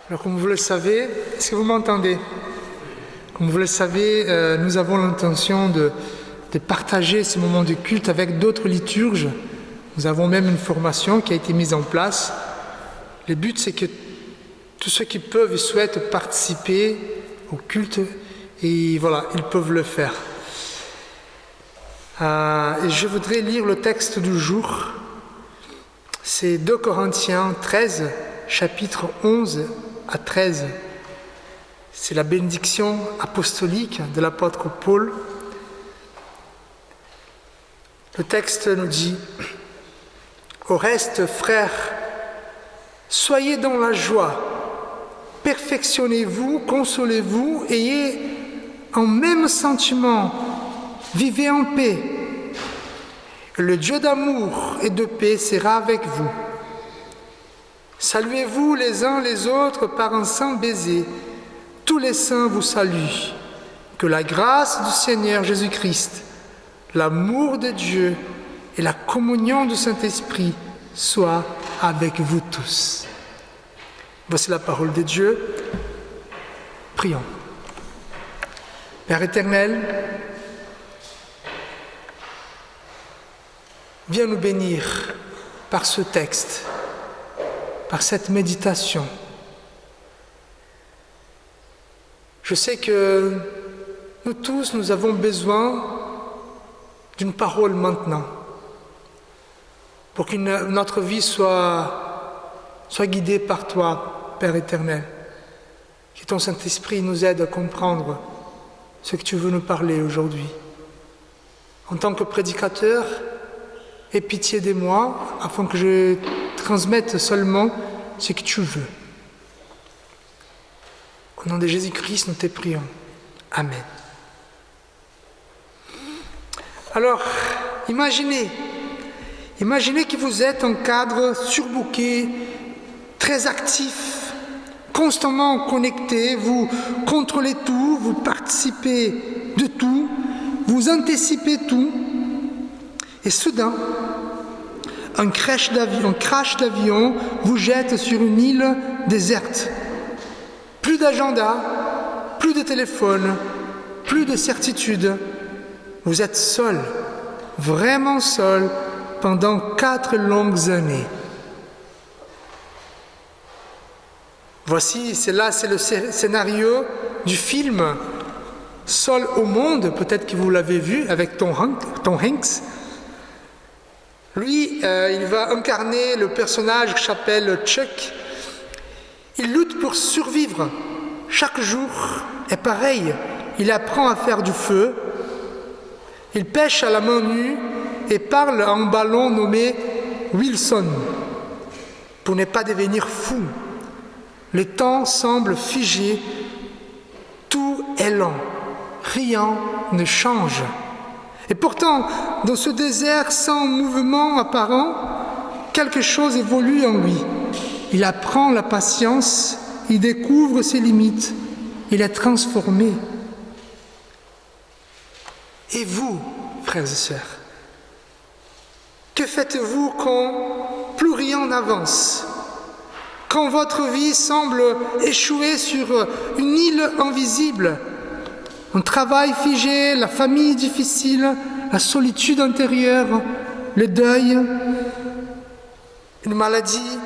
Alors comme vous le savez, est-ce que vous m'entendez? Comme vous le savez, nous avons l'intention de partager ce moment de culte avec d'autres liturges. Nous avons même une formation qui a été mise en place. Le but, c'est que tous ceux qui peuvent et souhaitent participer au culte, et voilà, ils peuvent le faire. Et je voudrais lire le texte du jour. C'est 2 Corinthiens 13, chapitre 11 à 13. C'est la bénédiction apostolique de l'apôtre Paul. Le texte nous dit: au reste, frères, soyez dans la joie, perfectionnez-vous, consolez-vous, ayez un même sentiment, vivez en paix. Le Dieu d'amour et de paix sera avec vous. Saluez-vous les uns les autres par un saint baiser. Tous les saints vous saluent. Que la grâce du Seigneur Jésus-Christ, l'amour de Dieu et la communion du Saint-Esprit soient avec vous tous. Voici la parole de Dieu. Prions. Père éternel, viens nous bénir par ce texte, par cette méditation. Je sais que nous tous, nous avons besoin d'une parole maintenant, pour que notre vie soit guidée par toi, Père éternel. Que ton Saint-Esprit nous aide à comprendre ce que tu veux nous parler aujourd'hui. En tant que prédicateur, aie pitié de moi, afin que je transmette seulement ce que tu veux. Au nom de Jésus-Christ, nous te prions. Amen. Alors, imaginez que vous êtes un cadre surbooké, très actif, constamment connecté, vous contrôlez tout, vous participez de tout, vous anticipez tout, et soudain, un crash d'avion vous jette sur une île déserte. Plus d'agenda, plus de téléphone, plus de certitude. Vous êtes seul, vraiment seul, pendant 4 longues années. Voici, c'est le scénario du film Seul au monde, peut-être que vous l'avez vu, avec Tom Hanks. Lui, il va incarner le personnage qui s'appelle Chuck. Il lutte pour survivre. Chaque jour est pareil. Il apprend à faire du feu. Il pêche à la main nue et parle à un ballon nommé Wilson pour ne pas devenir fou. Le temps semble figé. Tout est lent. Rien ne change. Et pourtant, dans ce désert sans mouvement apparent, quelque chose évolue en lui. Il apprend la patience, il découvre ses limites, il est transformé. Et vous, frères et sœurs, que faites-vous quand plus rien n'avance? Quand votre vie semble échouer sur une île invisible? Un travail figé, la famille difficile, la solitude intérieure, le deuil, une maladie.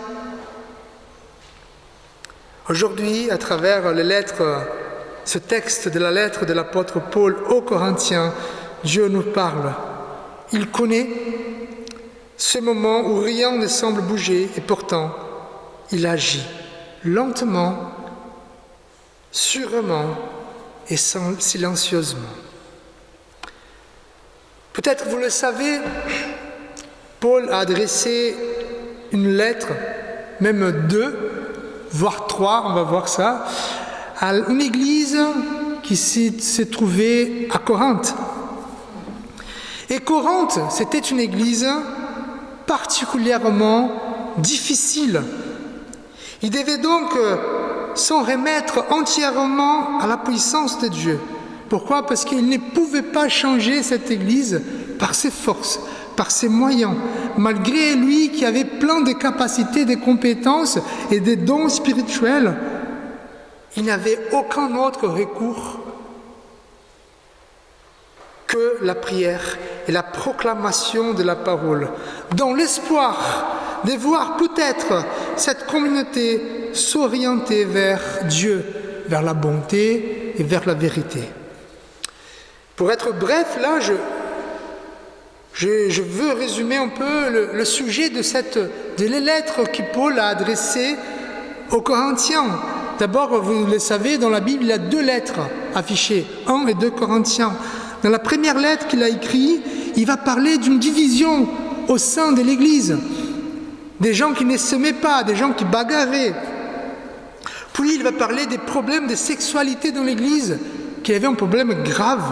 Aujourd'hui, à travers ce texte de la lettre de l'apôtre Paul aux Corinthiens, Dieu nous parle. Il connaît ce moment où rien ne semble bouger et pourtant, il agit lentement, sûrement et silencieusement. Peut-être vous le savez, Paul a adressé une lettre, même 2, voire 3, on va voir ça, à une église qui s'est trouvée à Corinthe. Et Corinthe, c'était une église particulièrement difficile. Il devait donc s'en remettre entièrement à la puissance de Dieu. Pourquoi? Parce qu'il ne pouvait pas changer cette église par ses forces, par ses moyens, malgré lui qui avait plein de capacités, de compétences et des dons spirituels. il n'avait aucun autre recours que la prière et la proclamation de la parole, dans l'espoir de voir peut-être cette communauté s'orienter vers Dieu, vers la bonté et vers la vérité. Pour être bref, là, je veux résumer un peu le sujet de les lettres que Paul a adressées aux Corinthiens. D'abord, vous le savez, dans la Bible, il y a 2 lettres affichées, 1 et 2 Corinthiens. Dans la première lettre qu'il a écrite, il va parler d'une division au sein de l'Église. Des gens qui ne s'aimaient pas, des gens qui bagarraient. Puis il va parler des problèmes de sexualité dans l'Église, qu'il y avait un problème grave,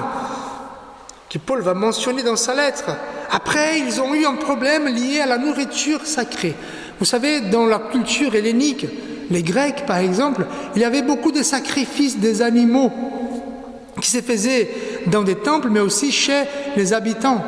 que Paul va mentionner dans sa lettre. Après, ils ont eu un problème lié à la nourriture sacrée. Vous savez, dans la culture hellénique, les Grecs par exemple, il y avait beaucoup de sacrifices des animaux qui se faisaient dans des temples, mais aussi chez les habitants.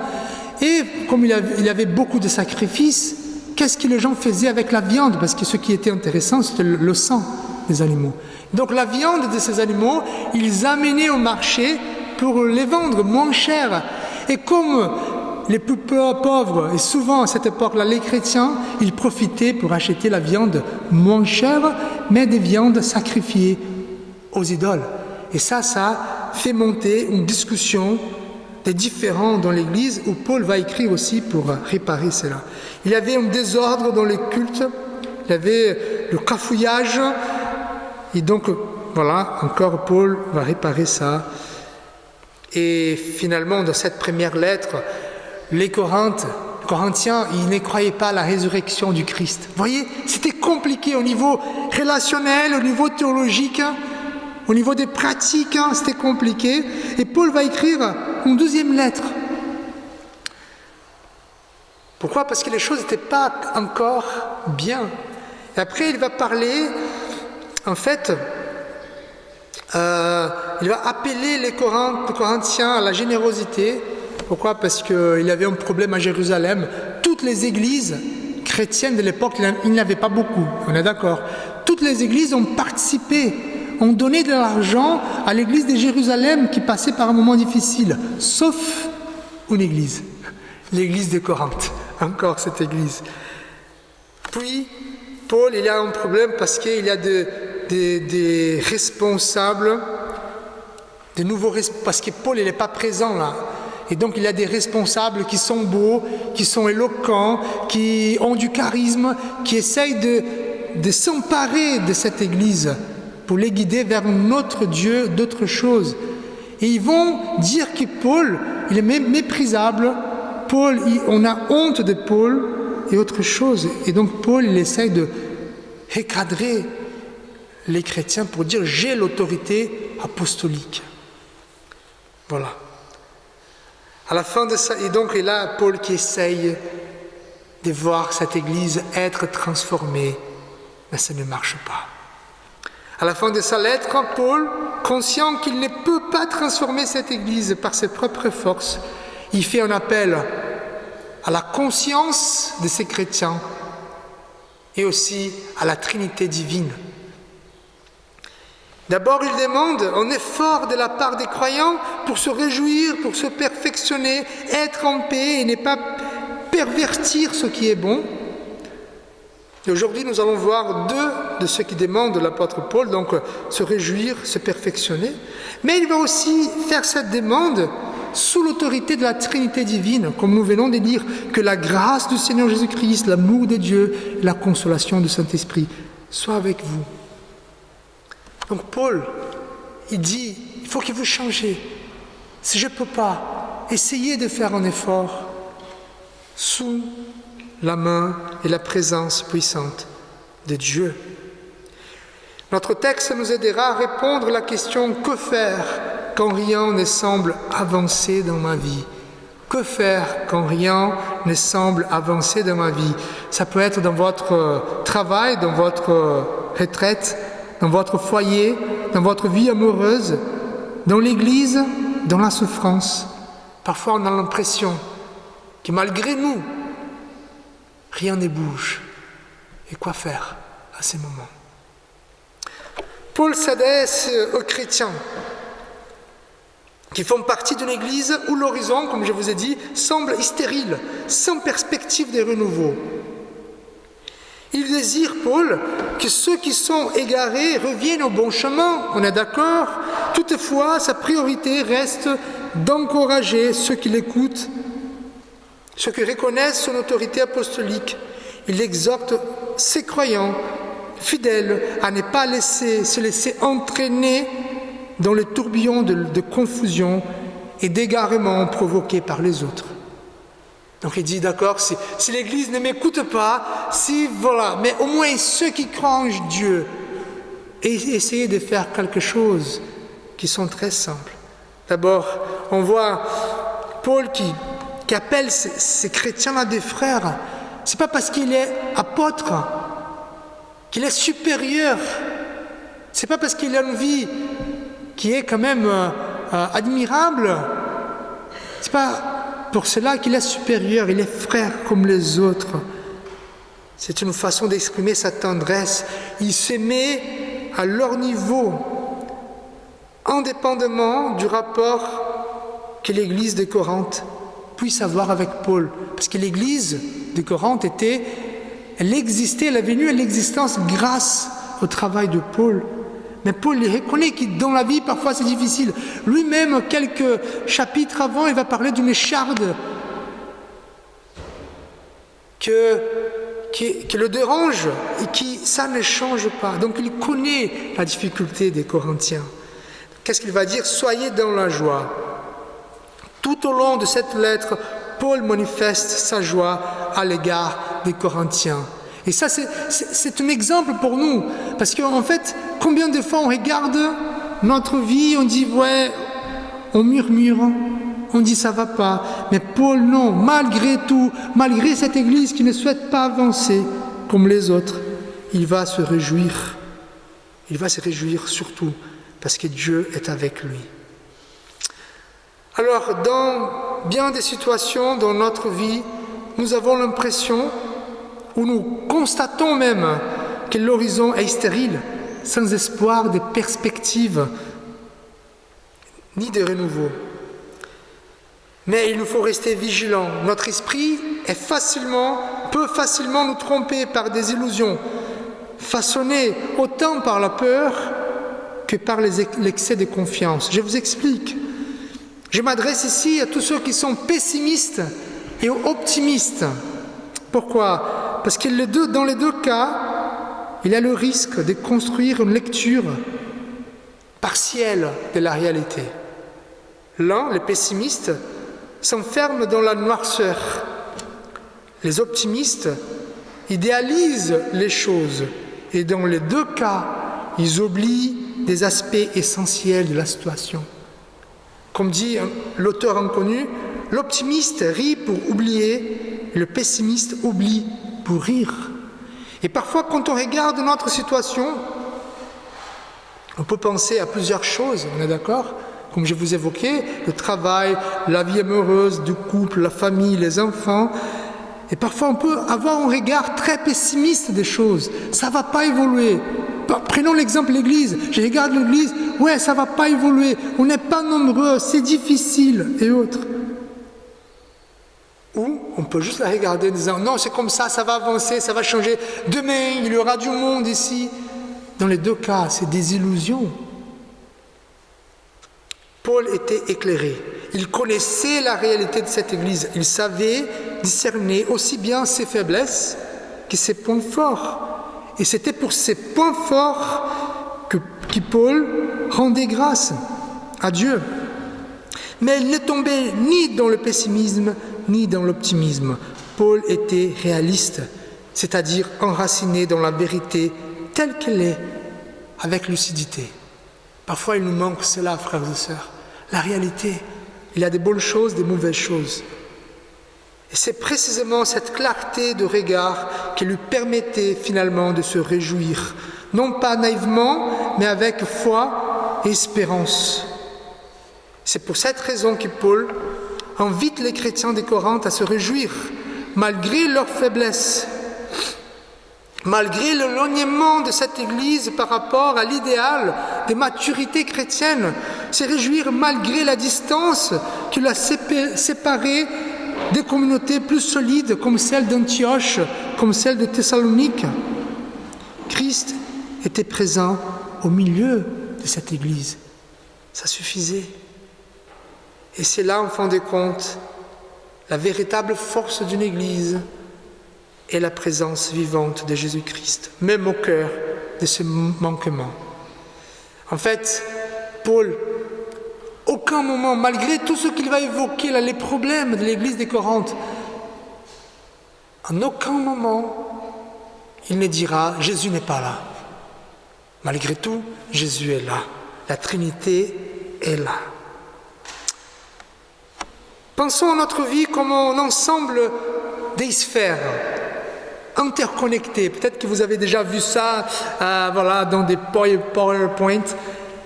Et comme il y avait beaucoup de sacrifices, qu'est-ce que les gens faisaient avec la viande? Parce que ce qui était intéressant, c'était le sang des animaux. Donc la viande de ces animaux, ils amenaient au marché pour les vendre moins cher. Et comme les plus pauvres, et souvent à cette époque-là, les chrétiens, ils profitaient pour acheter la viande moins chère, mais des viandes sacrifiées aux idoles. Et ça fait monter une discussion des différends dans l'Église, où Paul va écrire aussi pour réparer cela. Il y avait un désordre dans les cultes, il y avait le cafouillage, et donc voilà, encore Paul va réparer ça. Et finalement, dans cette première lettre, les Corinthiens, ils ne croyaient pas à la résurrection du Christ. Vous voyez, c'était compliqué au niveau relationnel, au niveau théologique, au niveau des pratiques, c'était compliqué. Et Paul va écrire une 2e lettre. Pourquoi? Parce que les choses n'étaient pas encore bien. Et après, il va parler, en fait, il va appeler les Corinthiens à la générosité. Pourquoi? Parce qu'il y avait un problème à Jérusalem. Toutes les églises chrétiennes de l'époque, il n'y en avait pas beaucoup, on est d'accord. Toutes les églises ont participé, ont donné de l'argent à l'église de Jérusalem qui passait par un moment difficile, sauf une église, l'église de Corinthe, encore cette église. Puis, Paul, il a un problème parce qu'il y a des responsables, de nouveaux parce que Paul il n'est pas présent là. Et donc il y a des responsables qui sont beaux, qui sont éloquents, qui ont du charisme, qui essayent de s'emparer de cette église pour les guider vers un autre Dieu, d'autres choses. Et ils vont dire que Paul, il est méprisable, Paul, on a honte de Paul et autre chose. Et donc Paul, il essaye de recadrer les chrétiens pour dire j'ai l'autorité apostolique. Voilà. À la fin de ça, et donc il y a Paul qui essaye de voir cette église être transformée, mais ça ne marche pas. À la fin de sa lettre, Paul, conscient qu'il ne peut pas transformer cette église par ses propres forces, il fait un appel à la conscience de ces chrétiens et aussi à la Trinité divine. D'abord, il demande un effort de la part des croyants pour se réjouir, pour se perfectionner, être en paix et ne pas pervertir ce qui est bon. Et aujourd'hui, nous allons voir 2 de ceux qui demandent l'apôtre Paul, donc se réjouir, se perfectionner. Mais il va aussi faire cette demande sous l'autorité de la Trinité divine, comme nous venons de dire, que la grâce du Seigneur Jésus-Christ, l'amour de Dieu, la consolation du Saint-Esprit soient avec vous. Donc Paul, il dit, il faut que vous changez. Si je ne peux pas, essayez de faire un effort sous la main et la présence puissante de Dieu. Notre texte nous aidera à répondre à la question « Que faire quand rien ne semble avancer dans ma vie ?» Que faire quand rien ne semble avancer dans ma vie? Ça peut être dans votre travail, dans votre retraite, dans votre foyer, dans votre vie amoureuse, dans l'église, dans la souffrance. Parfois, on a l'impression que malgré nous, rien ne bouge. Et quoi faire à ces moments? Paul s'adresse aux chrétiens qui font partie d'une église où l'horizon, comme je vous ai dit, semble stérile, sans perspective de renouveau. Il désire, Paul, que ceux qui sont égarés reviennent au bon chemin, on est d'accord. Toutefois, sa priorité reste d'encourager ceux qui l'écoutent, ceux qui reconnaissent son autorité apostolique. Il exhorte ses croyants fidèles à ne pas se laisser entraîner dans le tourbillon de confusion et d'égarement provoqués par les autres. Donc il dit, d'accord, si l'Église ne m'écoute pas, mais au moins ceux qui croient en Dieu, et essayez de faire quelque chose qui sont très simples. D'abord, on voit Paul qui appelle ces chrétiens-là des frères. Ce n'est pas parce qu'il est apôtre qu'il est supérieur. Ce n'est pas parce qu'il a une vie qui est quand même admirable. Ce n'est pas pour cela qu'il est supérieur. Il est frère comme les autres. C'est une façon d'exprimer sa tendresse. Il se met à leur niveau, indépendamment du rapport que l'église de Corinthe puisse avoir avec Paul. Parce que l'église de Corinthe elle existait, elle est venue à l'existence grâce au travail de Paul. Mais Paul reconnaît que dans la vie, parfois c'est difficile. Lui-même, quelques chapitres avant, il va parler d'une écharde qui le dérange et ça ne change pas. Donc il connaît la difficulté des Corinthiens. Qu'est-ce qu'il va dire? Soyez dans la joie. Tout au long de cette lettre, Paul manifeste sa joie à l'égard des Corinthiens. Et ça, c'est un exemple pour nous. Parce qu'en fait, combien de fois on regarde notre vie, on dit, ouais, on murmure, on dit ça va pas. Mais Paul, non, malgré tout, malgré cette église qui ne souhaite pas avancer comme les autres, il va se réjouir. Il va se réjouir surtout parce que Dieu est avec lui. Alors, dans bien des situations dans notre vie, nous avons l'impression, où nous constatons même que l'horizon est stérile, sans espoir de perspective, ni de renouveau. Mais il nous faut rester vigilants. Notre esprit peut facilement nous tromper par des illusions, façonnées autant par la peur que par l'excès de confiance. Je vous explique. Je m'adresse ici à tous ceux qui sont pessimistes et optimistes. Pourquoi? Parce que dans les deux cas, il y a le risque de construire une lecture partielle de la réalité. L'un, les pessimistes, s'enferment dans la noirceur. Les optimistes idéalisent les choses et dans les deux cas, ils oublient des aspects essentiels de la situation. Comme dit l'auteur inconnu, l'optimiste rit pour oublier, le pessimiste oublie pour rire. Et parfois, quand on regarde notre situation, on peut penser à plusieurs choses, on est d'accord? Comme je vous évoquais, le travail, la vie amoureuse, du couple, la famille, les enfants. Et parfois, on peut avoir un regard très pessimiste des choses. Ça ne va pas évoluer. Prenons l'exemple de l'Église. Je regarde l'Église, ouais, ça ne va pas évoluer. On n'est pas nombreux, c'est difficile, et autres. Ou on peut juste la regarder en disant, non, c'est comme ça va avancer, ça va changer. Demain, il y aura du monde ici. Dans les deux cas, c'est des illusions. Paul était éclairé. Il connaissait la réalité de cette Église. Il savait discerner aussi bien ses faiblesses que ses points forts. Et c'était pour ces points forts que Paul rendait grâce à Dieu. Mais il ne tombait ni dans le pessimisme, ni dans l'optimisme. Paul était réaliste, c'est-à-dire enraciné dans la vérité telle qu'elle est, avec lucidité. Parfois, il nous manque cela, frères et sœurs. La réalité, il y a des bonnes choses, des mauvaises choses. Et c'est précisément cette clarté de regard qui lui permettait finalement de se réjouir, non pas naïvement, mais avec foi et espérance. C'est pour cette raison que Paul invite les chrétiens de Corinthe à se réjouir, malgré leur faiblesse. Malgré l'éloignement de cette Église par rapport à l'idéal de maturité chrétienne, se réjouir malgré la distance qui l'a séparé des communautés plus solides comme celle d'Antioche, comme celle de Thessalonique. Christ était présent au milieu de cette Église. Ça suffisait. Et c'est là, en fin de compte, la véritable force d'une Église et la présence vivante de Jésus-Christ, même au cœur de ce manquement. En fait, Paul, aucun moment, malgré tout ce qu'il va évoquer, là, les problèmes de l'église de Corinthe, en aucun moment, il ne dira « Jésus n'est pas là ». Malgré tout, Jésus est là. La Trinité est là. Pensons à notre vie comme un ensemble des sphères interconnectées. Peut-être que vous avez déjà vu ça dans des PowerPoint.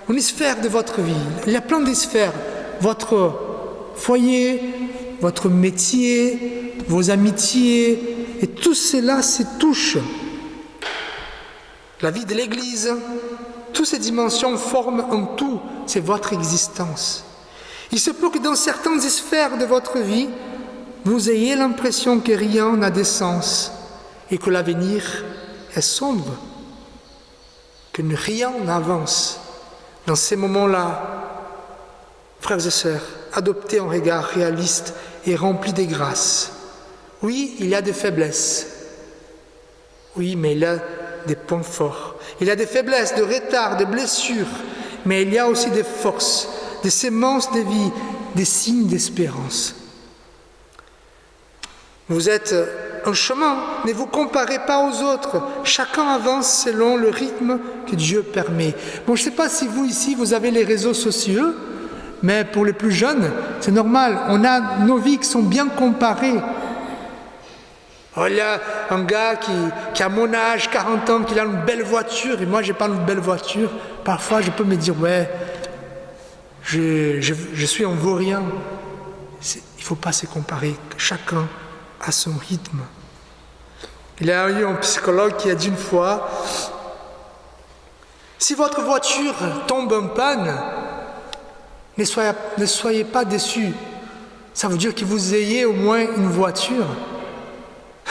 Une sphère de votre vie. Il y a plein de sphères. Votre foyer, votre métier, vos amitiés, et tout cela se touche. La vie de l'Église, toutes ces dimensions forment un tout. C'est votre existence. Il se peut que dans certaines sphères de votre vie, vous ayez l'impression que rien n'a de sens et que l'avenir est sombre, que rien n'avance. Dans ces moments-là, frères et sœurs, adoptez un regard réaliste et rempli de grâce. Oui, il y a des faiblesses. Oui, mais il y a des points forts. Il y a des faiblesses, de retards, de blessures, mais il y a aussi des forces, des semences de vie, des signes d'espérance. Vous êtes un chemin, ne vous comparez pas aux autres. Chacun avance selon le rythme que Dieu permet. Bon, je ne sais pas si vous ici, vous avez les réseaux sociaux, mais pour les plus jeunes, c'est normal. On a nos vies qui sont bien comparées. Il y a un gars qui a mon âge, 40 ans, qui a une belle voiture, et moi, je n'ai pas une belle voiture. Parfois, je peux me dire, ouais, je suis un vaurien. Il ne faut pas se comparer. Chacun a son rythme. Il y a eu un psychologue qui a dit une fois, si votre voiture tombe en panne, ne soyez pas déçus. Ça veut dire que vous ayez au moins une voiture.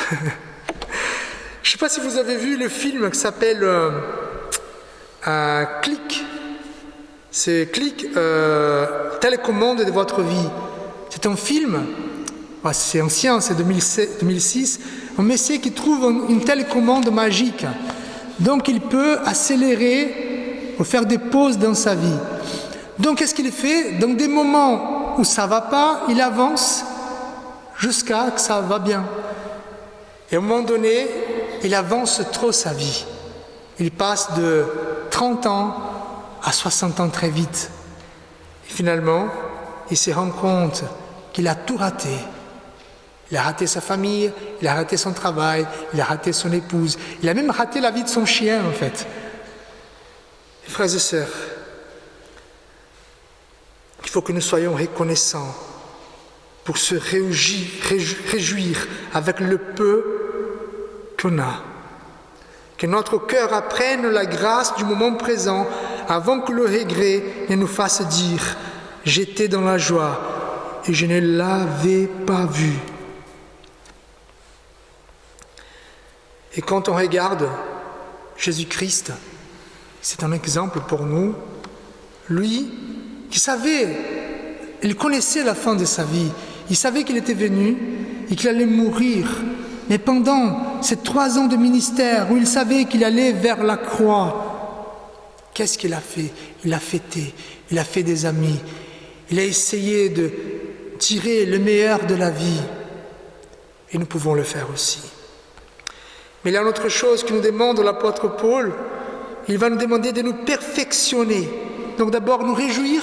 Je ne sais pas si vous avez vu le film qui s'appelle Click. C'est Click, télécommande de votre vie. C'est un film, c'est ancien, c'est 2006. Un monsieur qui trouve une télécommande magique. Donc il peut accélérer ou faire des pauses dans sa vie. Donc qu'est-ce qu'il fait? Dans des moments où ça ne va pas, il avance jusqu'à que ça va bien. Et à un moment donné, il avance trop sa vie. Il passe de 30 ans à 60 ans très vite. Et finalement, il se rend compte qu'il a tout raté. Il a raté sa famille, il a raté son travail, il a raté son épouse. Il a même raté la vie de son chien, en fait. Et frères et sœurs, il faut que nous soyons reconnaissants pour se réjouir avec le peu qu'on a. Que notre cœur apprenne la grâce du moment présent avant que le regret ne nous fasse dire « J'étais dans la joie et je ne l'avais pas vu ». Et quand on regarde Jésus-Christ, c'est un exemple pour nous, lui qui savait, il connaissait la fin de sa vie, il savait qu'il était venu et qu'il allait mourir. Mais pendant ces 3 ans de ministère où il savait qu'il allait vers la croix, qu'est-ce qu'il a fait? Il a fêté, il a fait des amis, il a essayé de tirer le meilleur de la vie. Et nous pouvons le faire aussi. Mais il y a une autre chose que nous demande l'apôtre Paul. Il va nous demander de nous perfectionner. Donc d'abord nous réjouir,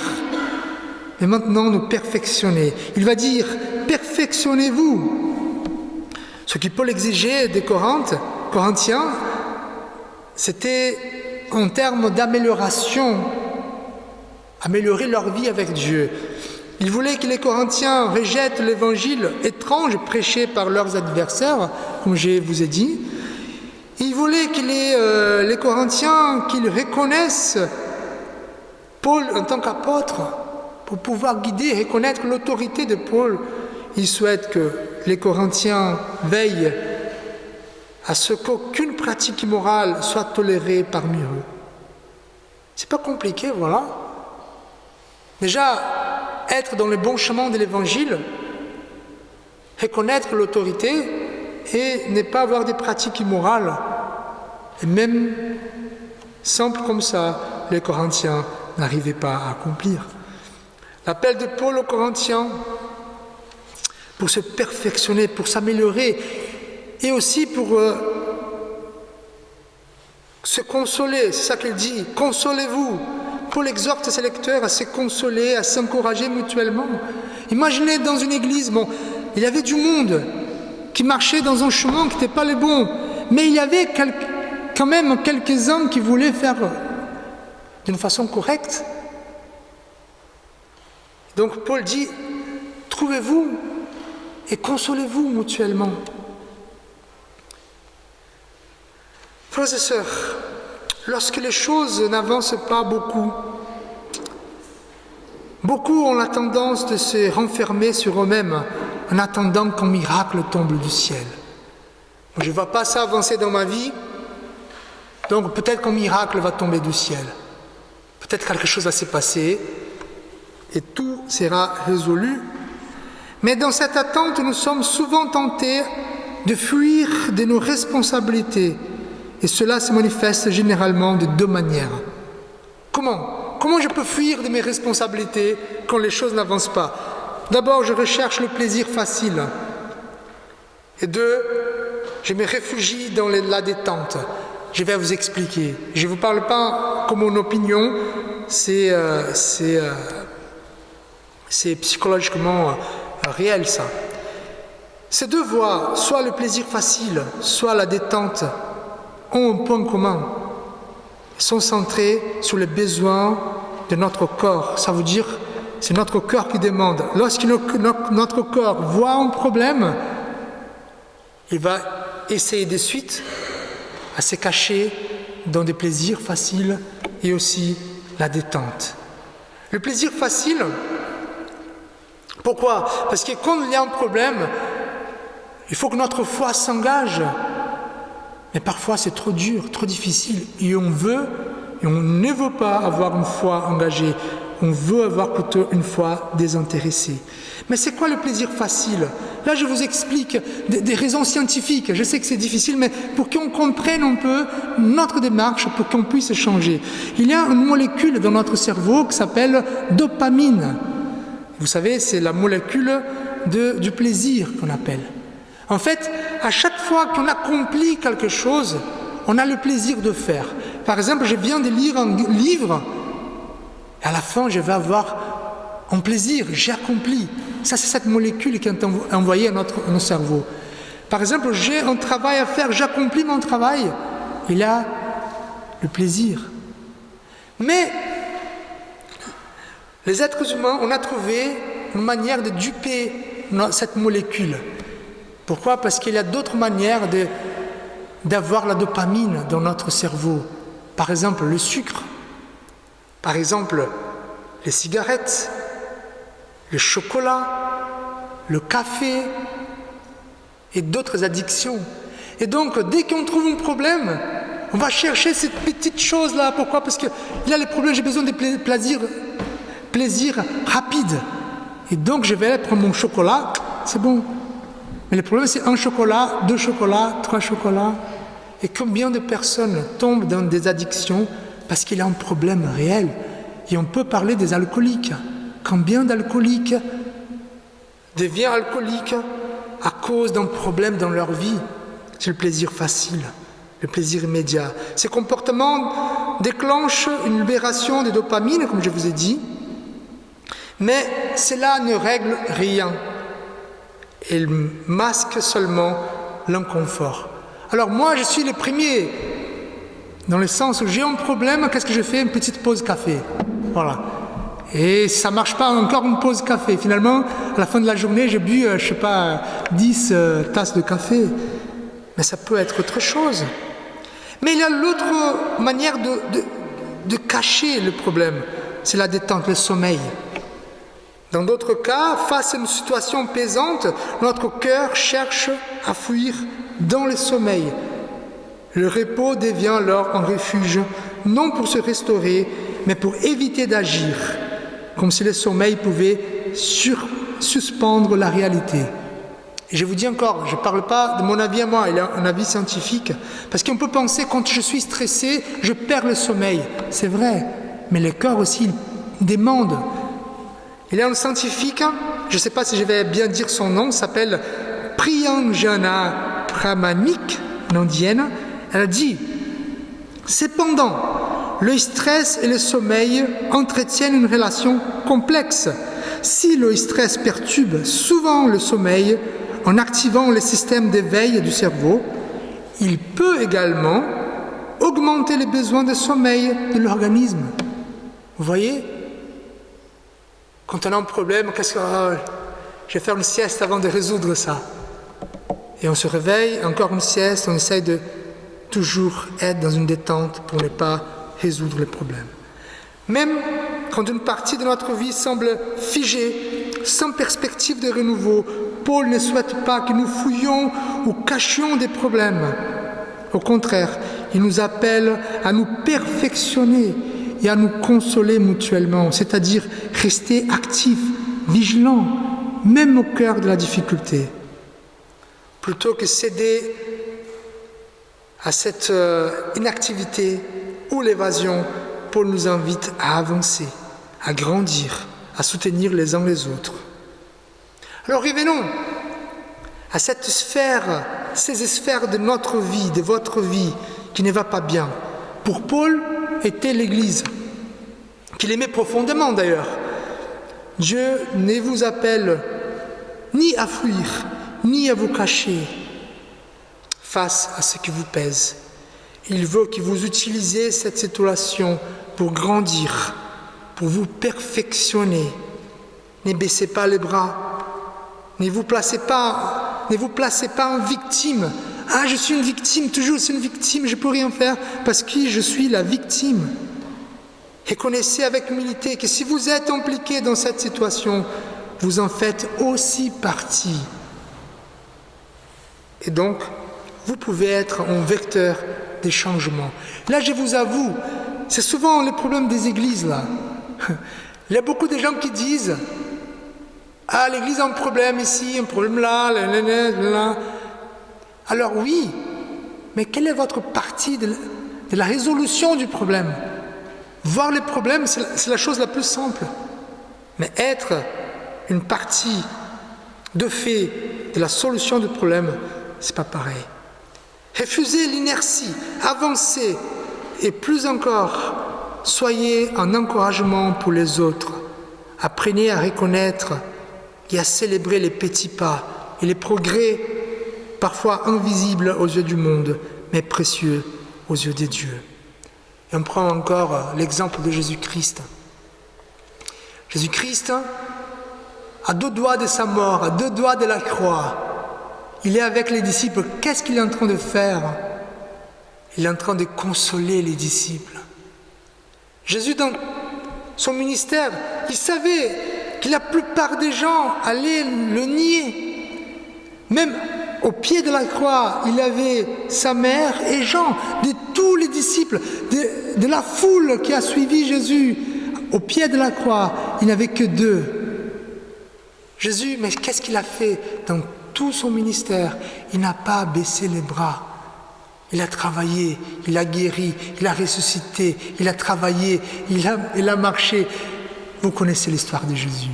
mais maintenant nous perfectionner. Il va dire, perfectionnez-vous. Ce que Paul exigeait des Corinthiens, c'était en termes d'amélioration, améliorer leur vie avec Dieu. Il voulait que les Corinthiens rejettent l'évangile étrange prêché par leurs adversaires, comme je vous ai dit, Il voulait que les Corinthiens qu'ils reconnaissent Paul en tant qu'apôtre pour pouvoir guider, reconnaître l'autorité de Paul. Il souhaite que les Corinthiens veillent à ce qu'aucune pratique immorale soit tolérée parmi eux. C'est pas compliqué, voilà. Déjà, être dans le bon chemin de l'Évangile, reconnaître l'autorité et ne pas avoir des pratiques immorales. Et même simple comme ça, les Corinthiens n'arrivaient pas à accomplir. L'appel de Paul aux Corinthiens pour se perfectionner, pour s'améliorer et aussi pour se consoler, c'est ça qu'il dit, consolez-vous. Paul exhorte ses lecteurs à se consoler, à s'encourager mutuellement. Imaginez dans une église, bon, il y avait du monde qui marchait dans un chemin qui n'était pas le bon, mais il y avait quand même quelques-uns qui voulaient faire d'une façon correcte. Donc Paul dit, trouvez-vous et consolez-vous mutuellement. Frères et sœurs, lorsque les choses n'avancent pas beaucoup ont la tendance de se renfermer sur eux-mêmes en attendant qu'un miracle tombe du ciel. Je ne vois pas ça avancer dans ma vie, donc peut-être qu'un miracle va tomber du ciel. Peut-être quelque chose va se passer et tout sera résolu. Mais dans cette attente, nous sommes souvent tentés de fuir de nos responsabilités. Et cela se manifeste généralement de deux manières. Comment je peux fuir de mes responsabilités quand les choses n'avancent pas? D'abord, je recherche le plaisir facile. Et deux, je me réfugie dans la détente. Je vais vous expliquer. Je ne vous parle pas comme une opinion, c'est psychologiquement réel ça. Ces deux voies, soit le plaisir facile, soit la détente, ont un point commun. Ils sont centrés sur les besoins de notre corps. Ça veut dire, c'est notre corps qui demande. Lorsque notre corps voit un problème, il va essayer de suite à se cacher dans des plaisirs faciles et aussi la détente. Le plaisir facile, pourquoi? Parce que quand il y a un problème, il faut que notre foi s'engage. Mais parfois c'est trop dur, trop difficile, et on ne veut pas avoir une foi engagée, on veut avoir plutôt une foi désintéressée. Mais c'est quoi le plaisir facile? Là je vous explique des raisons scientifiques, je sais que c'est difficile, mais pour qu'on comprenne un peu notre démarche, pour qu'on puisse changer. Il y a une molécule dans notre cerveau qui s'appelle dopamine. Vous savez, c'est la molécule du plaisir qu'on appelle. En fait, à chaque fois qu'on accomplit quelque chose, on a le plaisir de faire. Par exemple, je viens de lire un livre, et à la fin, je vais avoir un plaisir, j'ai accompli. Ça, c'est cette molécule qui est envoyée à notre cerveau. Par exemple, j'ai un travail à faire, j'accomplis mon travail, et là, le plaisir. Mais, les êtres humains, on a trouvé une manière de duper cette molécule. Pourquoi? Parce qu'il y a d'autres manières d'avoir la dopamine dans notre cerveau. Par exemple, le sucre. Par exemple, les cigarettes, le chocolat, le café et d'autres addictions. Et donc, dès qu'on trouve un problème, on va chercher cette petite chose-là. Pourquoi? Parce que là, le problème, j'ai besoin de plaisir rapide. Et donc, je vais prendre mon chocolat, c'est bon. Mais le problème, c'est un chocolat, 2 chocolats, 3 chocolats. Et combien de personnes tombent dans des addictions parce qu'il y a un problème réel? Et on peut parler des alcooliques. Combien d'alcooliques deviennent alcooliques à cause d'un problème dans leur vie? C'est le plaisir facile, le plaisir immédiat. Ces comportements déclenchent une libération de dopamine, comme je vous ai dit, mais cela ne règle rien. Elle masque seulement l'inconfort. Alors moi, je suis le premier, dans le sens où j'ai un problème, qu'est-ce que je fais? Une petite pause café. Voilà. Et ça ne marche pas, encore une pause café. Finalement, à la fin de la journée, j'ai bu, 10 tasses de café. Mais ça peut être autre chose. Mais il y a l'autre manière de cacher le problème, c'est la détente, le sommeil. Dans d'autres cas, face à une situation pesante, notre cœur cherche à fuir dans le sommeil. Le repos devient alors un refuge, non pour se restaurer, mais pour éviter d'agir, comme si le sommeil pouvait suspendre la réalité. Et je vous dis encore, je ne parle pas de mon avis à moi, il y a un avis scientifique, parce qu'on peut penser quand je suis stressé, je perds le sommeil. C'est vrai, mais le corps aussi il demande. Il y a un scientifique, je ne sais pas si je vais bien dire son nom, s'appelle Priyanjana Pramanik, une indienne. Elle a dit, cependant, le stress et le sommeil entretiennent une relation complexe. Si le stress perturbe souvent le sommeil, en activant le système d'éveil du cerveau, il peut également augmenter les besoins de sommeil de l'organisme. Vous voyez ? Quand on a un problème, je vais faire une sieste avant de résoudre ça. Et on se réveille, encore une sieste, on essaye de toujours être dans une détente pour ne pas résoudre le problème. Même quand une partie de notre vie semble figée, sans perspective de renouveau, Paul ne souhaite pas que nous fouillions ou cachions des problèmes. Au contraire, il nous appelle à nous perfectionner et à nous consoler mutuellement, c'est-à-dire rester actifs, vigilants, même au cœur de la difficulté. Plutôt que céder à cette inactivité ou l'évasion, Paul nous invite à avancer, à grandir, à soutenir les uns les autres. Alors revenons à cette sphère, ces sphères de notre vie, de votre vie, qui ne va pas bien. Pour Paul, était l'Église, qu'il aimait profondément d'ailleurs. Dieu ne vous appelle ni à fuir, ni à vous cacher face à ce qui vous pèse. Il veut que vous utilisiez cette situation pour grandir, pour vous perfectionner. Ne baissez pas les bras. Ne vous placez pas en victime. Ah, je suis une victime, toujours c'est une victime, je ne peux rien faire parce que je suis la victime. Reconnaissez avec humilité que si vous êtes impliqué dans cette situation, vous en faites aussi partie. Et donc, vous pouvez être un vecteur des changements. Là, je vous avoue, c'est souvent le problème des églises, là. Il y a beaucoup de gens qui disent « Ah, l'église a un problème ici, un problème là, là. » Alors oui, mais quelle est votre partie de la résolution du problème ? Voir le problème, c'est la chose la plus simple. Mais être une partie de fait de la solution du problème, c'est pas pareil. Refusez l'inertie, avancez, et plus encore, soyez un encouragement pour les autres. Apprenez à reconnaître et à célébrer les petits pas et les progrès, parfois invisibles aux yeux du monde, mais précieux aux yeux de Dieu. Et on prend encore l'exemple de Jésus-Christ. Jésus-Christ, à 2 doigts de sa mort, à 2 doigts de la croix, il est avec les disciples. Qu'est-ce qu'il est en train de faire ? Il est en train de consoler les disciples. Jésus, dans son ministère, il savait que la plupart des gens allaient le nier. Même au pied de la croix, il avait sa mère et Jean, de tous les disciples, de la foule qui a suivi Jésus. Au pied de la croix, il n'avait que 2. Jésus, mais qu'est-ce qu'il a fait dans tout son ministère? Il n'a pas baissé les bras. Il a travaillé, il a guéri, il a ressuscité, il a travaillé, il a marché. Vous connaissez l'histoire de Jésus.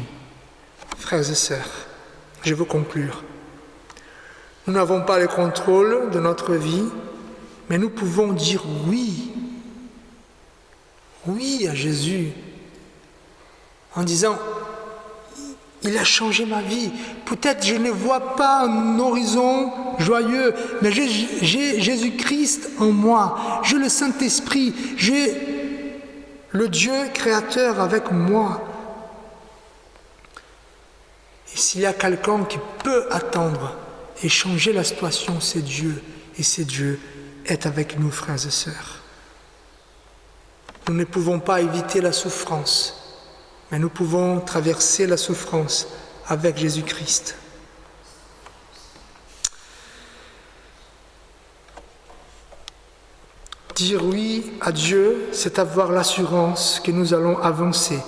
Frères et sœurs, je veux conclure. Nous n'avons pas le contrôle de notre vie, mais nous pouvons dire oui. Oui à Jésus. En disant, il a changé ma vie. Peut-être je ne vois pas un horizon joyeux, mais j'ai Jésus-Christ en moi. J'ai le Saint-Esprit. J'ai le Dieu créateur avec moi. Et s'il y a quelqu'un qui peut attendre et changer la situation, c'est Dieu. Et c'est Dieu est avec nous, frères et sœurs. Nous ne pouvons pas éviter la souffrance, mais nous pouvons traverser la souffrance avec Jésus-Christ. Dire oui à Dieu, c'est avoir l'assurance que nous allons avancer,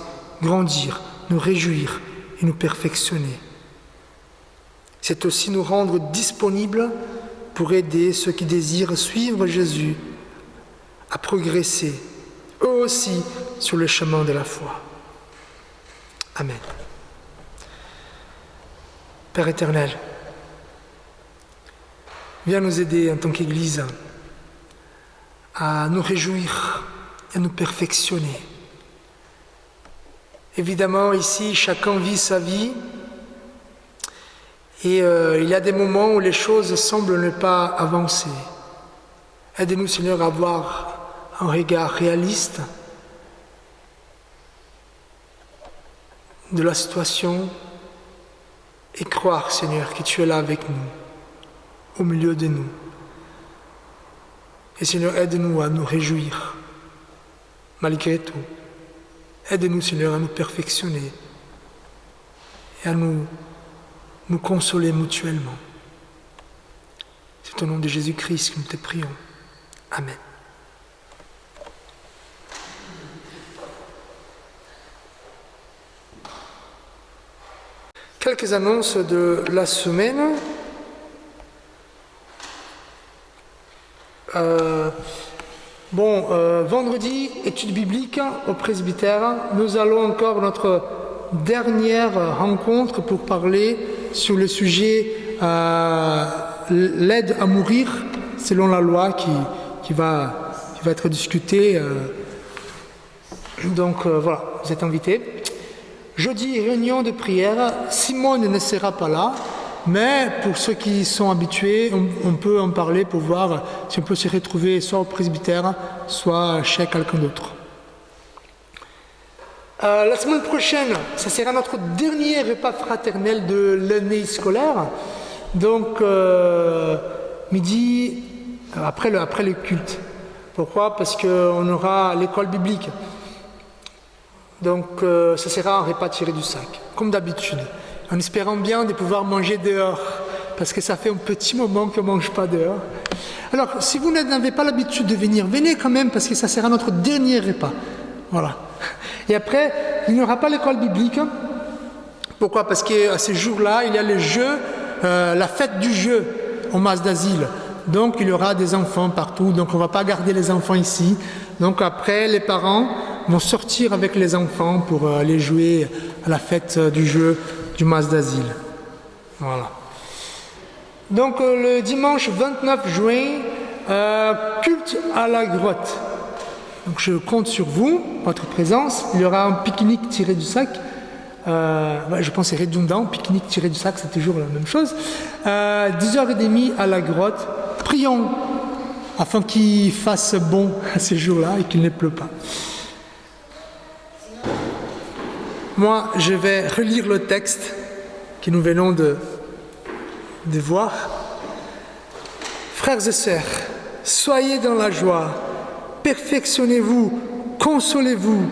grandir, nous réjouir et nous perfectionner. C'est aussi nous rendre disponibles pour aider ceux qui désirent suivre Jésus à progresser, eux aussi, sur le chemin de la foi. Amen. Père éternel, viens nous aider en tant qu'Église à nous réjouir, à nous perfectionner. Évidemment, ici, chacun vit sa vie et il y a des moments où les choses semblent ne pas avancer. Aide-nous, Seigneur, à avoir un regard réaliste de la situation et croire, Seigneur, que tu es là avec nous, au milieu de nous. Et Seigneur, aide-nous à nous réjouir, malgré tout. Aide-nous, Seigneur, à nous perfectionner et à nous consoler mutuellement. C'est au nom de Jésus-Christ que nous te prions. Amen. Quelques annonces de la semaine. Vendredi, études bibliques au presbytère. Nous allons encore notre dernière rencontre pour parler sur le sujet l'aide à mourir selon la loi qui va être discutée. Donc voilà, vous êtes invités. Jeudi, réunion de prière. Simone ne sera pas là, mais pour ceux qui sont habitués, on peut en parler pour voir si on peut se retrouver soit au presbytère, soit chez quelqu'un d'autre. La semaine prochaine, ça sera notre dernier repas fraternel de l'année scolaire. Donc, midi, après le culte. Pourquoi ? Parce qu'on aura l'école biblique. Donc, ça sera un repas tiré du sac, comme d'habitude. En espérant bien de pouvoir manger dehors, parce que ça fait un petit moment qu'on ne mange pas dehors. Alors, si vous n'avez pas l'habitude de venir, venez quand même, parce que ça sera notre dernier repas. Voilà. Et après, il n'y aura pas l'école biblique. Pourquoi ? Parce qu'à ce jour-là, il y a le jeu, la fête du jeu au mas d'asile. Donc, il y aura des enfants partout. Donc, on ne va pas garder les enfants ici. Donc, après, les parents vont sortir avec les enfants pour aller jouer à la fête du jeu du mas d'asile. Voilà. Donc, le dimanche 29 juin, culte à la grotte. Donc, je compte sur vous, votre présence. Il y aura un pique-nique tiré du sac. Je pense que c'est redondant, pique-nique tiré du sac, c'est toujours la même chose. 10h30 à la grotte. Prions afin qu'il fasse bon à ces jours-là et qu'il ne pleut pas. Moi, je vais relire le texte que nous venons de voir. Frères et sœurs, soyez dans la joie, perfectionnez-vous, consolez-vous,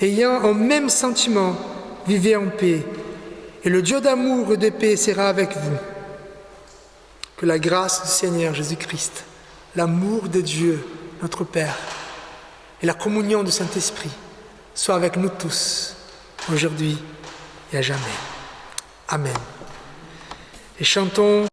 ayant un même sentiment, vivez en paix, et le Dieu d'amour et de paix sera avec vous. Que la grâce du Seigneur Jésus-Christ, l'amour de Dieu, notre Père, et la communion du Saint-Esprit soient avec nous tous, aujourd'hui et à jamais. Amen. Et chantons